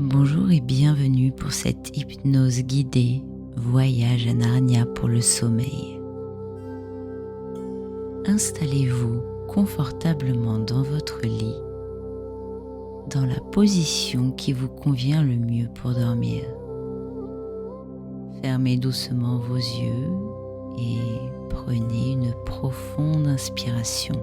Bonjour et bienvenue pour cette hypnose guidée Voyage à Narnia pour le sommeil. Installez-vous confortablement dans votre lit, dans la position qui vous convient le mieux pour dormir. Fermez doucement vos yeux et prenez une profonde inspiration.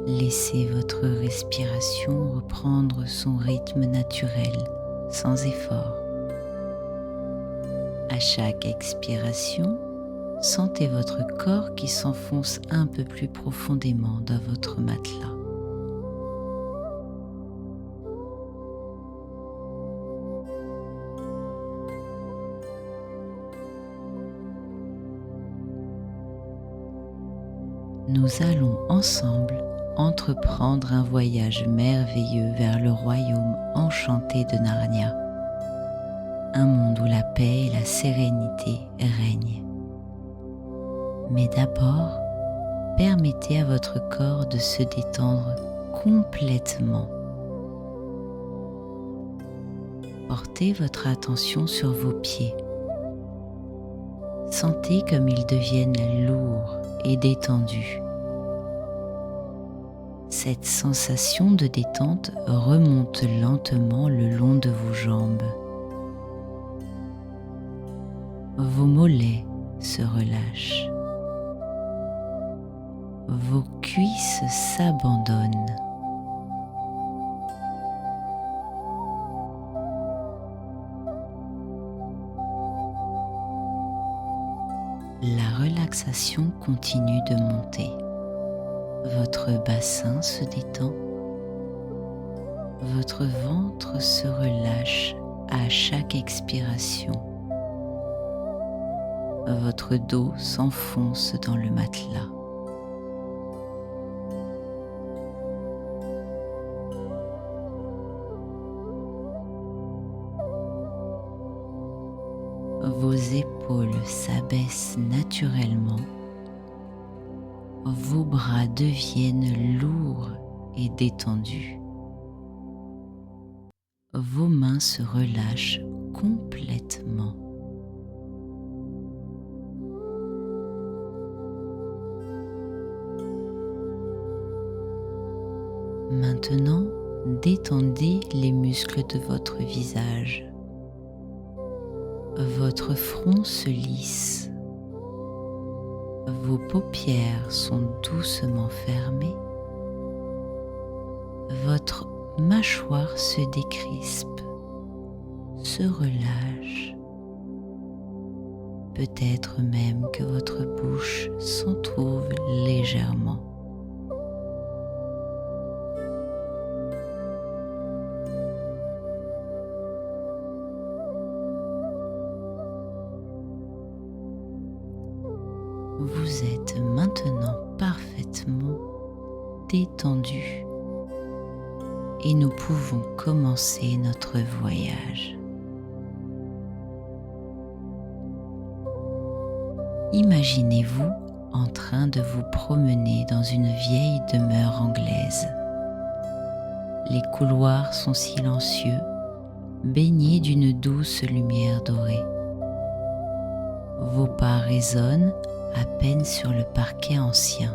Laissez votre respiration reprendre son rythme naturel, sans effort. À chaque expiration, sentez votre corps qui s'enfonce un peu plus profondément dans votre matelas. Nous allons ensemble entreprendre un voyage merveilleux vers le royaume enchanté de Narnia, un monde où la paix et la sérénité règnent. Mais d'abord, permettez à votre corps de se détendre complètement. Portez votre attention sur vos pieds. Sentez comme ils deviennent lourds et détendus. Cette sensation de détente remonte lentement le long de vos jambes. Vos mollets se relâchent. Vos cuisses s'abandonnent. La relaxation continue de monter. Votre bassin se détend. Votre ventre se relâche à chaque expiration. Votre dos s'enfonce dans le matelas. Vos épaules s'abaissent naturellement. Vos bras deviennent lourds et détendus. Vos mains se relâchent complètement. Maintenant, détendez les muscles de votre visage. Votre front se lisse. Vos paupières sont doucement fermées. Votre mâchoire se décrispe, se relâche. Peut-être même que votre bouche s'entr'ouvre légèrement. Vous êtes maintenant parfaitement détendu et nous pouvons commencer notre voyage. Imaginez-vous en train de vous promener dans une vieille demeure anglaise. Les couloirs sont silencieux, baignés d'une douce lumière dorée. Vos pas résonnent à peine sur le parquet ancien.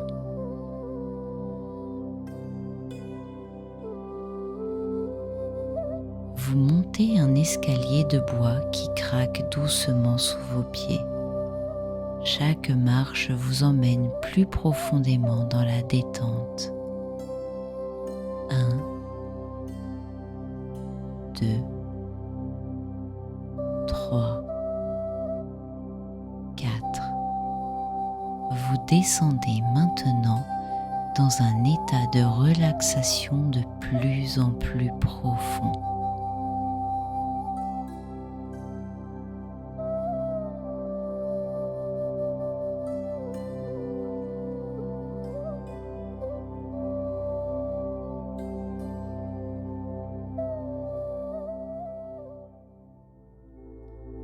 Vous montez un escalier de bois qui craque doucement sous vos pieds. Chaque marche vous emmène plus profondément dans la détente. 1, 2, 3, 4. Vous descendez maintenant dans un état de relaxation de plus en plus profond.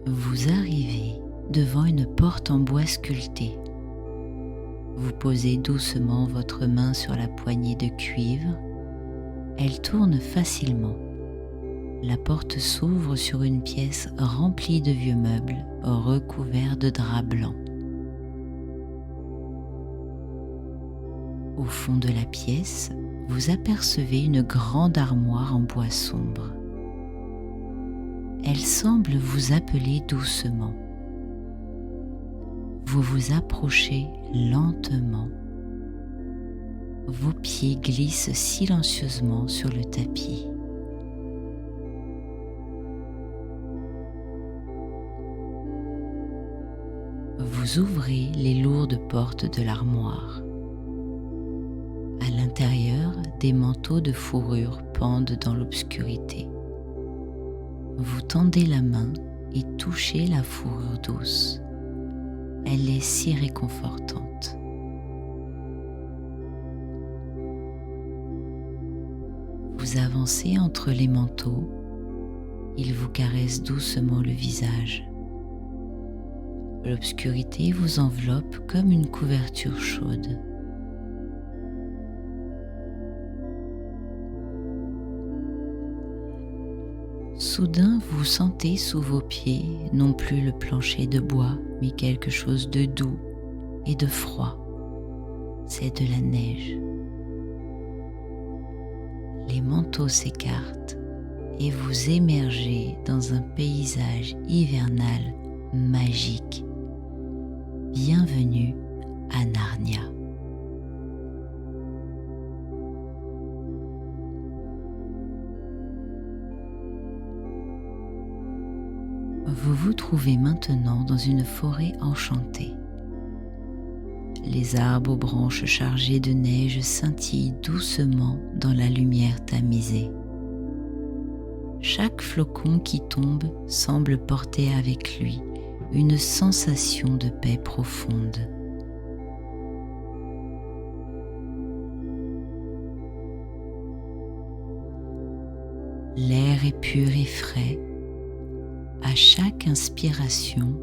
Vous arrivez devant une porte en bois sculpté. Vous posez doucement votre main sur la poignée de cuivre. Elle tourne facilement. La porte s'ouvre sur une pièce remplie de vieux meubles recouverts de drap blanc. Au fond de la pièce, vous apercevez une grande armoire en bois sombre. Elle semble vous appeler doucement. Vous vous approchez lentement. Vos pieds glissent silencieusement sur le tapis. Vous ouvrez les lourdes portes de l'armoire. À l'intérieur, des manteaux de fourrure pendent dans l'obscurité. Vous tendez la main et touchez la fourrure douce. Elle est si réconfortante. Vous avancez entre les manteaux. Ils vous caressent doucement le visage. L'obscurité vous enveloppe comme une couverture chaude. Soudain, vous sentez sous vos pieds non plus le plancher de bois, mais quelque chose de doux et de froid. C'est de la neige. Les manteaux s'écartent et vous émergez dans un paysage hivernal magique. Bienvenue à Narnia. Vous vous trouvez maintenant dans une forêt enchantée. Les arbres aux branches chargées de neige scintillent doucement dans la lumière tamisée. Chaque flocon qui tombe semble porter avec lui une sensation de paix profonde. L'air est pur et frais. À chaque inspiration,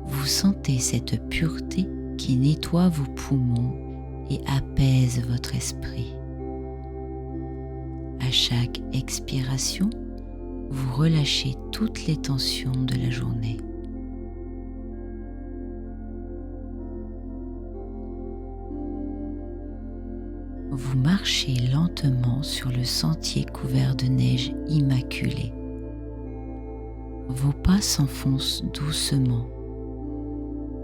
vous sentez cette pureté qui nettoie vos poumons et apaise votre esprit. À chaque expiration, vous relâchez toutes les tensions de la journée. Vous marchez lentement sur le sentier couvert de neige immaculée. Vos pas s'enfoncent doucement.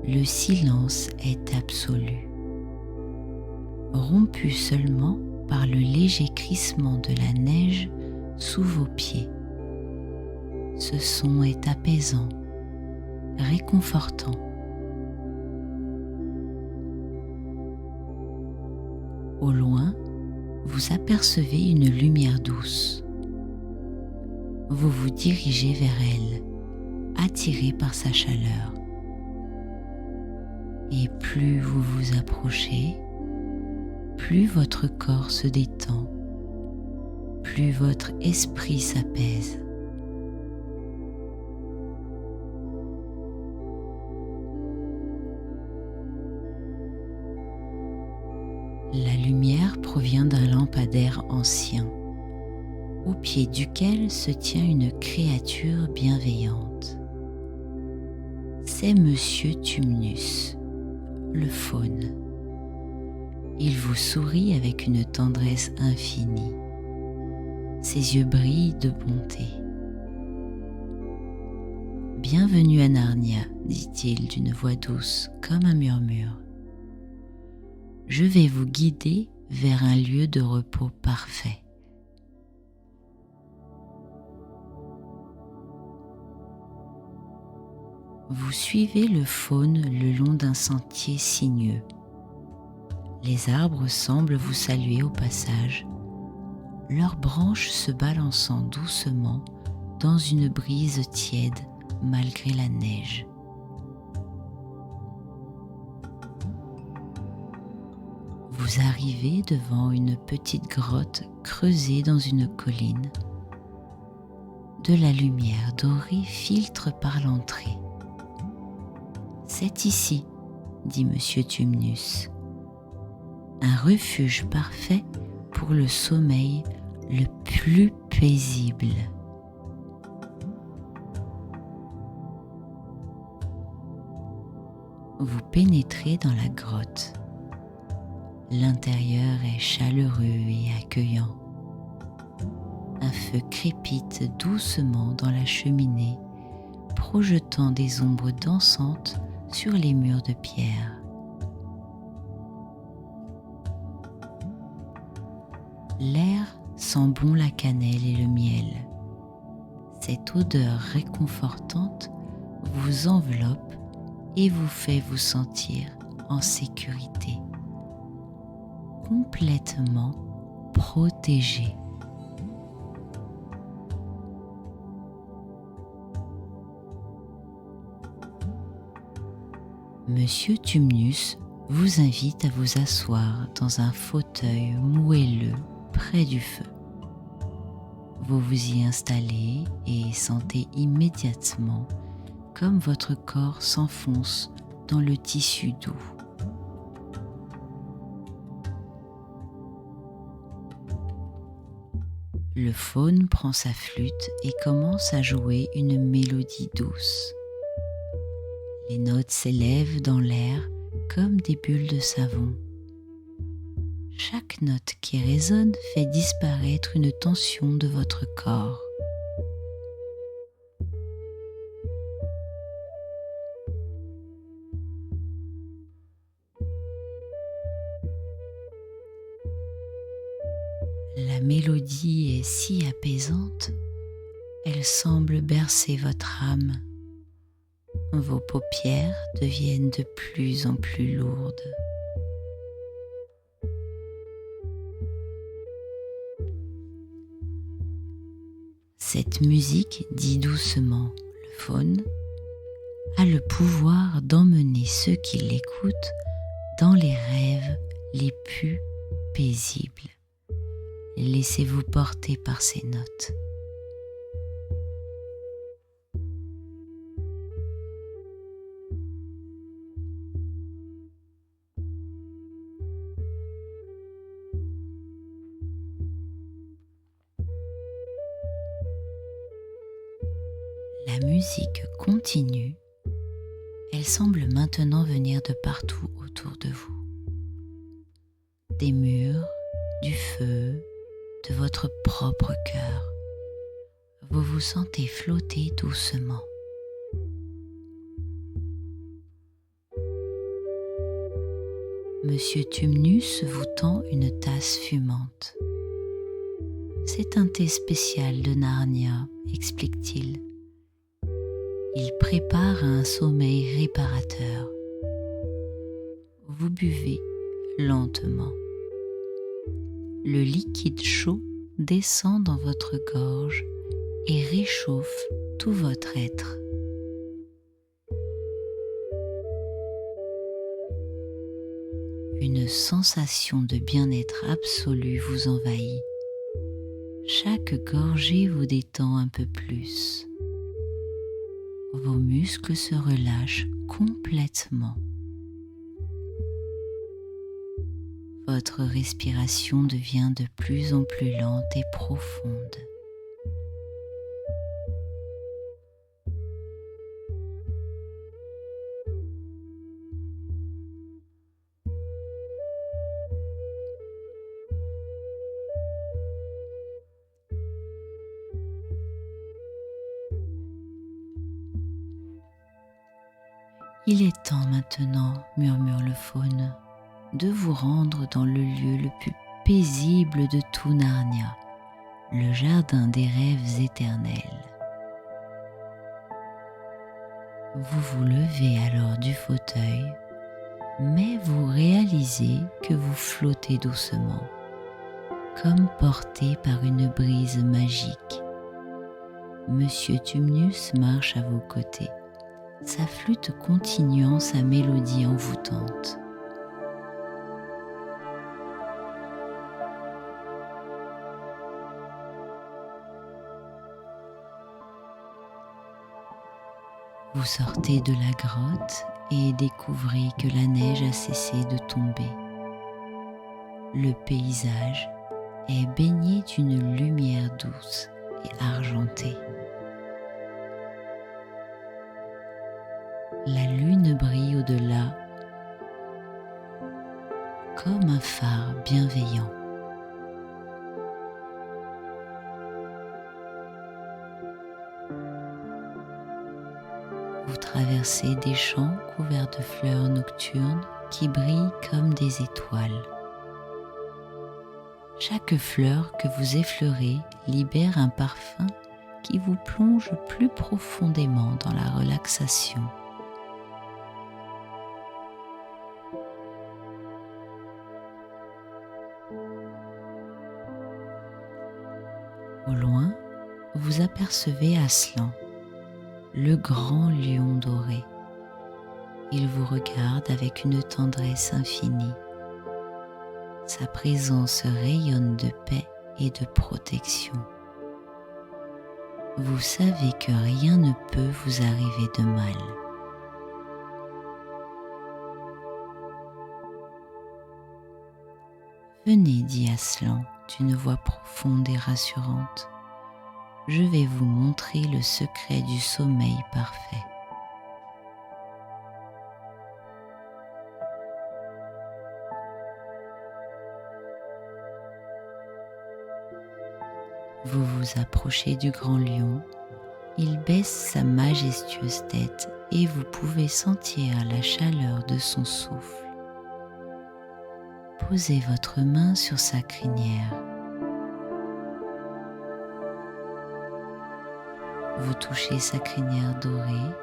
Le silence est absolu, rompu seulement par le léger crissement de la neige sous vos pieds. Ce son est apaisant, réconfortant. Au loin, vous apercevez une lumière douce. Vous vous dirigez vers elle, attiré par sa chaleur. Et plus vous vous approchez, plus votre corps se détend, plus votre esprit s'apaise. La lumière provient d'un lampadaire ancien, au pied duquel se tient une créature bienveillante. C'est Monsieur Tumnus, le faune. Il vous sourit avec une tendresse infinie. Ses yeux brillent de bonté. « Bienvenue à Narnia », dit-il d'une voix douce comme un murmure. « Je vais vous guider vers un lieu de repos parfait. » Vous suivez le faune le long d'un sentier sinueux. Les arbres semblent vous saluer au passage, leurs branches se balançant doucement dans une brise tiède malgré la neige. Vous arrivez devant une petite grotte creusée dans une colline. De la lumière dorée filtre par l'entrée. C'est ici, dit Monsieur Tumnus, un refuge parfait pour le sommeil le plus paisible. Vous pénétrez dans la grotte. L'intérieur est chaleureux et accueillant. Un feu crépite doucement dans la cheminée, projetant des ombres dansantes sur les murs de pierre. L'air sent bon la cannelle et le miel. Cette odeur réconfortante vous enveloppe et vous fait vous sentir en sécurité, complètement protégé. Monsieur Tumnus vous invite à vous asseoir dans un fauteuil moelleux près du feu. Vous vous y installez et sentez immédiatement comme votre corps s'enfonce dans le tissu doux. Le faune prend sa flûte et commence à jouer une mélodie douce. Les notes s'élèvent dans l'air comme des bulles de savon. Chaque note qui résonne fait disparaître une tension de votre corps. La mélodie est si apaisante, elle semble bercer votre âme. Vos paupières deviennent de plus en plus lourdes. Cette musique dit doucement le faune a le pouvoir d'emmener ceux qui l'écoutent dans les rêves les plus paisibles. Laissez-vous porter par ces notes. La musique continue. Elle semble maintenant venir de partout autour de vous. Des murs, du feu, de votre propre cœur. Vous vous sentez flotter doucement. Monsieur Tumnus vous tend une tasse fumante. C'est un thé spécial de Narnia, explique-t-il. Il prépare un sommeil réparateur. Vous buvez lentement. Le liquide chaud descend dans votre gorge et réchauffe tout votre être. Une sensation de bien-être absolu vous envahit. Chaque gorgée vous détend un peu plus. Vos muscles se relâchent complètement. Votre respiration devient de plus en plus lente et profonde. Il est temps maintenant, murmure le faune, de vous rendre dans le lieu le plus paisible de tout Narnia, le jardin des rêves éternels. Vous vous levez alors du fauteuil, mais vous réalisez que vous flottez doucement, comme porté par une brise magique. Monsieur Tumnus marche à vos côtés, sa flûte continuant sa mélodie envoûtante. Vous sortez de la grotte et découvrez que la neige a cessé de tomber. Le paysage est baigné d'une lumière douce et argentée. La lune brille au-delà comme un phare bienveillant. Vous traversez des champs couverts de fleurs nocturnes qui brillent comme des étoiles. Chaque fleur que vous effleurez libère un parfum qui vous plonge plus profondément dans la relaxation. Au loin, vous apercevez Aslan, le grand lion doré. Il vous regarde avec une tendresse infinie. Sa présence rayonne de paix et de protection. Vous savez que rien ne peut vous arriver de mal. Venez, dit Aslan d'une voix profonde et rassurante. Je vais vous montrer le secret du sommeil parfait. Vous vous approchez du grand lion, il baisse sa majestueuse tête et vous pouvez sentir la chaleur de son souffle. Posez votre main sur sa crinière. Vous touchez sa crinière dorée,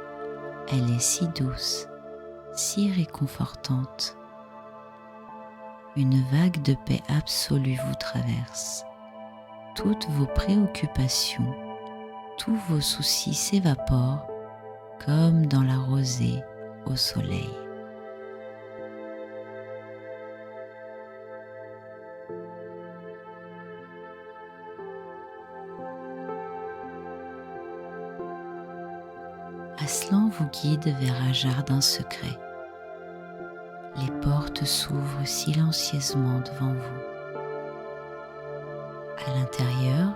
elle est si douce, si réconfortante. Une vague de paix absolue vous traverse. Toutes vos préoccupations, tous vos soucis s'évaporent comme dans la rosée au soleil. Aslan vous guide vers un jardin secret. Les portes s'ouvrent silencieusement devant vous. À l'intérieur,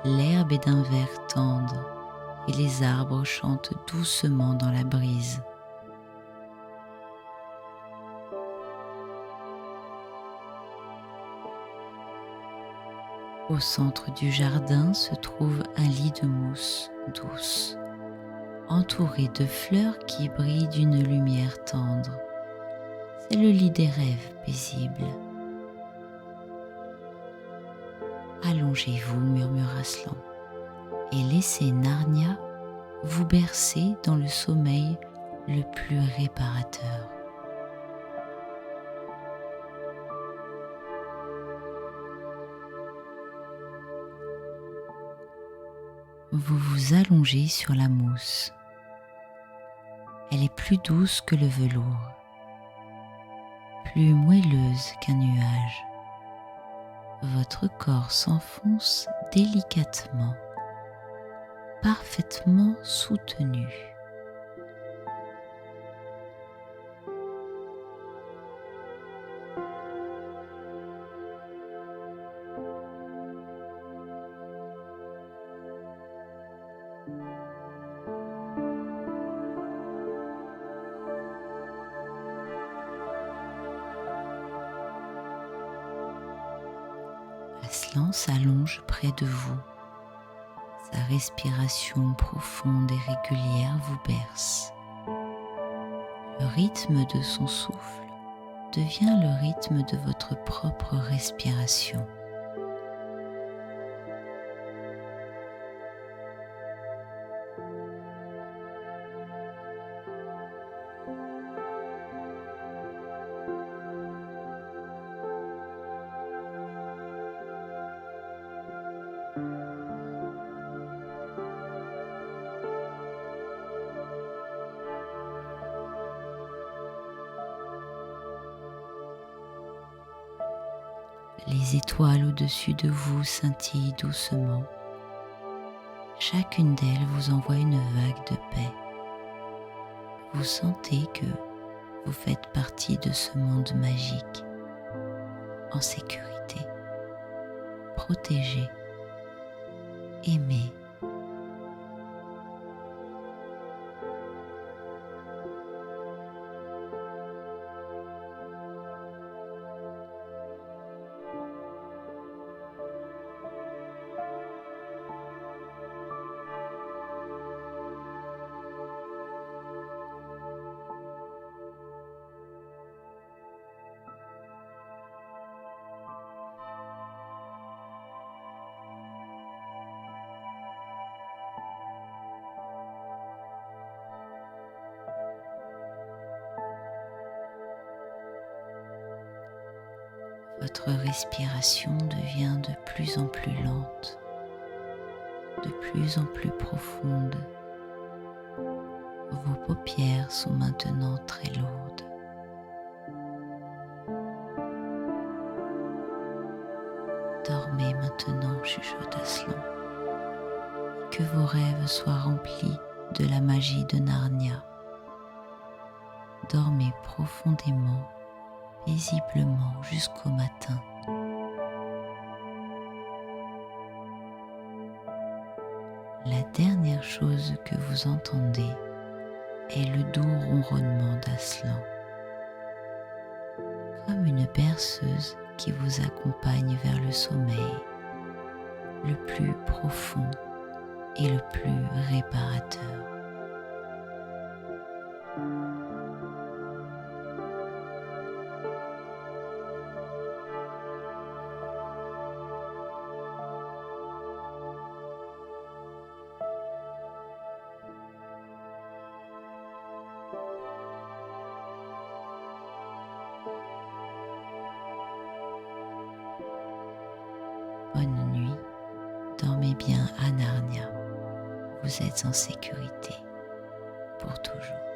l'herbe est d'un vert tendre et les arbres chantent doucement dans la brise. Au centre du jardin se trouve un lit de mousse douce, entouré de fleurs qui brillent d'une lumière tendre. C'est le lit des rêves paisibles. Allongez-vous, murmure Aslan, et laissez Narnia vous bercer dans le sommeil le plus réparateur. Vous vous allongez sur la mousse. Elle est plus douce que le velours, plus moelleuse qu'un nuage. Votre corps s'enfonce délicatement, parfaitement soutenu. Aslan s'allonge près de vous. Sa respiration profonde et régulière vous berce. Le rythme de son souffle devient le rythme de votre propre respiration. Les étoiles au-dessus de vous scintillent doucement. Chacune d'elles vous envoie une vague de paix. vous sentez que vous faites partie de ce monde magique, en sécurité, protégé, aimé. Votre respiration devient de plus en plus lente, de plus en plus profonde. Vos paupières sont maintenant très lourdes. Dormez maintenant, chuchote Aslan, et que vos rêves soient remplis de la magie de Narnia. Dormez profondément, paisiblement jusqu'au matin. La dernière chose que vous entendez est le doux ronronnement d'Aslan, comme une berceuse qui vous accompagne vers le sommeil, le plus profond et le plus réparateur. Bonne nuit, dormez bien à Narnia. Vous êtes en sécurité pour toujours.